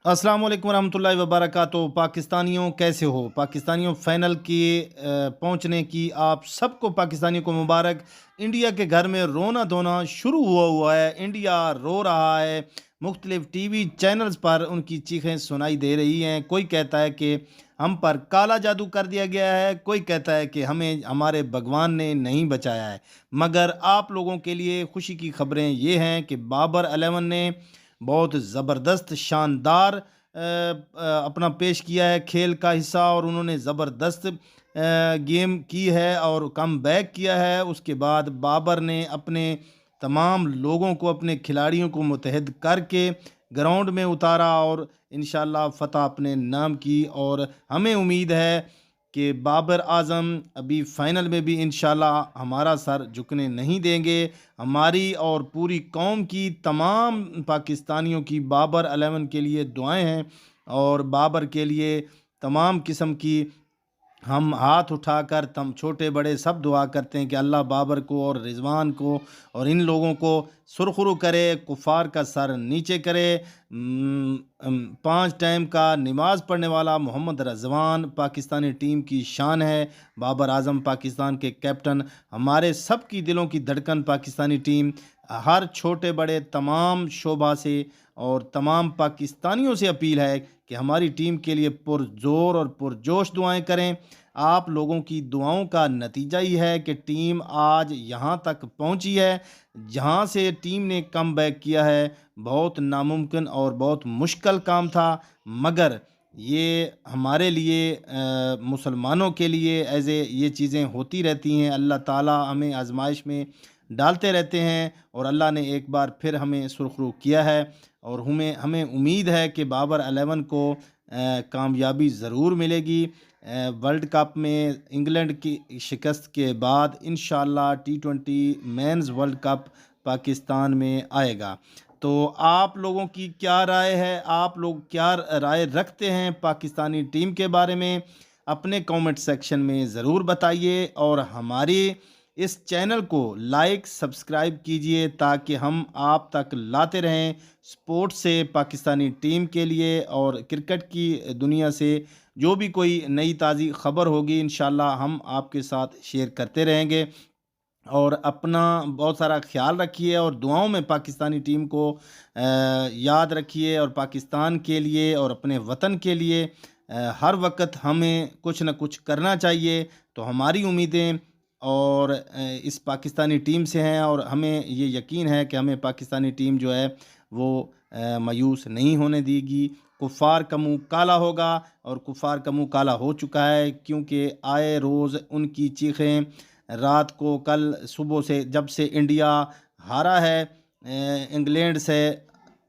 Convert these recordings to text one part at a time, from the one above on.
अस्सलाम वालेकुम रहमतुल्लाहि व बरकातहू। पाकिस्तानियों कैसे हो? पाकिस्तानियों फाइनल की पहुंचने की आप सबको पाकिस्तानियों को मुबारक। इंडिया के घर में रोना धोना शुरू हुआ हुआ है। इंडिया रो रहा है। मुख्तलिफ टीवी चैनल्स पर उनकी चीखें सुनाई दे रही हैं। कोई कहता है कि हम पर काला जादू कर दिया गया है, कोई कहता है कि हमें हमारे भगवान ने नहीं बचाया है। मगर आप लोगों के लिए खुशी की खबरें ये हैं कि बाबर 11 ने बहुत ज़बरदस्त शानदार अपना पेश किया है खेल का हिस्सा, और उन्होंने ज़बरदस्त गेम की है और कम बैक किया है। उसके बाद बाबर ने अपने तमाम लोगों को, अपने खिलाड़ियों को मुतहद करके ग्राउंड में उतारा और इंशाल्लाह फ़तह अपने नाम की। और हमें उम्मीद है कि बाबर आज़म अभी फ़ाइनल में भी इंशाल्लाह हमारा सर झुकने नहीं देंगे। हमारी और पूरी कौम की, तमाम पाकिस्तानियों की बाबर 11 के लिए दुआएं हैं, और बाबर के लिए तमाम किस्म की हम हाथ उठाकर तम छोटे बड़े सब दुआ करते हैं कि अल्लाह बाबर को और रिजवान को और इन लोगों को सुरखरू करे, कुफार का सर नीचे करे। 5 टाइम का नमाज पढ़ने वाला मोहम्मद रजवान पाकिस्तानी टीम की शान है। बाबर आजम पाकिस्तान के कैप्टन, हमारे सब की दिलों की धड़कन पाकिस्तानी टीम। हर छोटे बड़े तमाम शोबा से और तमाम पाकिस्तानियों से अपील है कि हमारी टीम के लिए पुरजोर और पुरजोश दुआएं करें। आप लोगों की दुआओं का नतीजा ही है कि टीम आज यहाँ तक पहुँची है। जहाँ से टीम ने कम बैक किया है, बहुत नामुमकिन और बहुत मुश्किल काम था, मगर ये हमारे लिए मुसलमानों के लिए एज़ ये चीज़ें होती रहती हैं। अल्लाह ताला हमें आजमाइश में डालते रहते हैं, और अल्लाह ने एक बार फिर हमें सुरखरू किया है। और हमें हमें उम्मीद है कि बाबर 11 को कामयाबी ज़रूर मिलेगी। वर्ल्ड कप में इंग्लैंड की शिकस्त के बाद इंशाल्लाह T20 mains world cup Pakistan में आएगा। तो आप लोगों की क्या राय है? आप लोग क्या राय रखते हैं पाकिस्तानी टीम के बारे में? अपने कमेंट सेक्शन में ज़रूर बताइए, और हमारे इस चैनल को लाइक सब्सक्राइब कीजिए ताकि हम आप तक लाते रहें स्पोर्ट्स से, पाकिस्तानी टीम के लिए और क्रिकेट की दुनिया से जो भी कोई नई ताज़ी खबर होगी इंशाल्लाह हम आपके साथ शेयर करते रहेंगे। और अपना बहुत सारा ख्याल रखिए और दुआओं में पाकिस्तानी टीम को याद रखिए। और पाकिस्तान के लिए और अपने वतन के लिए हर वक्त हमें कुछ न कुछ करना चाहिए। तो हमारी उम्मीदें और इस पाकिस्तानी टीम से हैं, और हमें ये यकीन है कि हमें पाकिस्तानी टीम जो है वो मायूस नहीं होने देगी। कुफ़ार का मुँह काला होगा, और कुफ़ार का मुँह काला हो चुका है, क्योंकि आए रोज़ उनकी चीखें रात को, कल सुबह से जब से इंडिया हारा है इंग्लैंड से,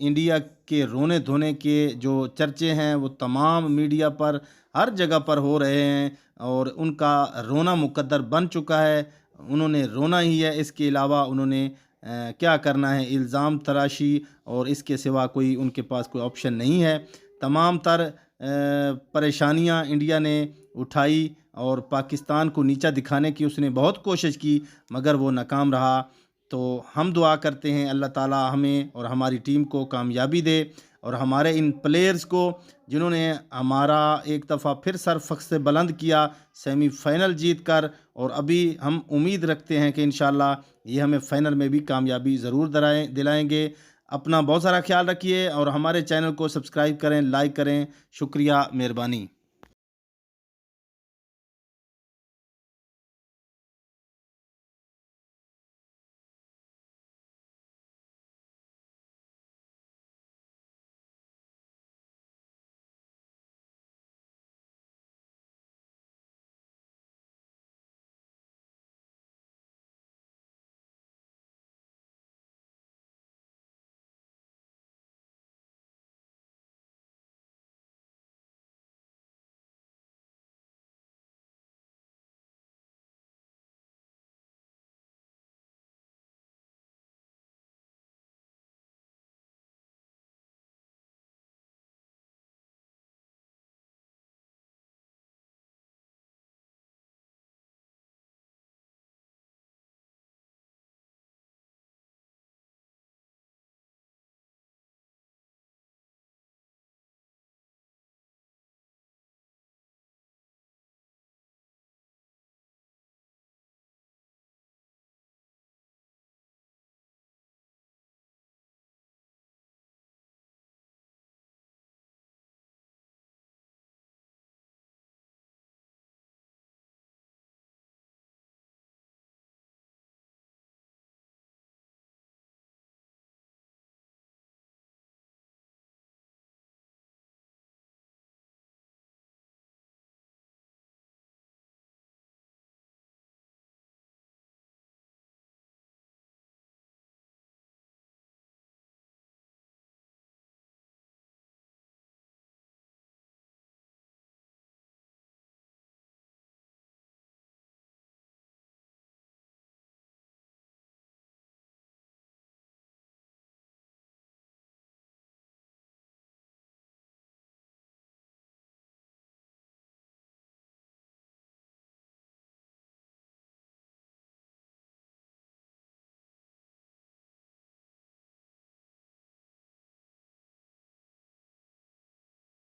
इंडिया के रोने धोने के जो चर्चे हैं वो तमाम मीडिया पर, हर जगह पर हो रहे हैं, और उनका रोना मुकद्दर बन चुका है। उन्होंने रोना ही है, इसके अलावा उन्होंने क्या करना है? इल्ज़ाम तराशी, और इसके सिवा कोई उनके पास कोई ऑप्शन नहीं है। तमाम तर परेशानियां इंडिया ने उठाई, और पाकिस्तान को नीचा दिखाने की उसने बहुत कोशिश की, मगर वो नाकाम रहा। तो हम दुआ करते हैं अल्लाह ताला हमें और हमारी टीम को कामयाबी दे, और हमारे इन प्लेयर्स को जिन्होंने हमारा एक दफ़ा फिर सर फ़ख्र से बुलंद किया सेमीफ़ाइनल जीत कर। और अभी हम उम्मीद रखते हैं कि इंशाल्लाह ये हमें फ़ाइनल में भी कामयाबी ज़रूर दिलाएंगे। अपना बहुत सारा ख्याल रखिए, और हमारे चैनल को सब्सक्राइब करें, लाइक करें। शुक्रिया, मेहरबानी।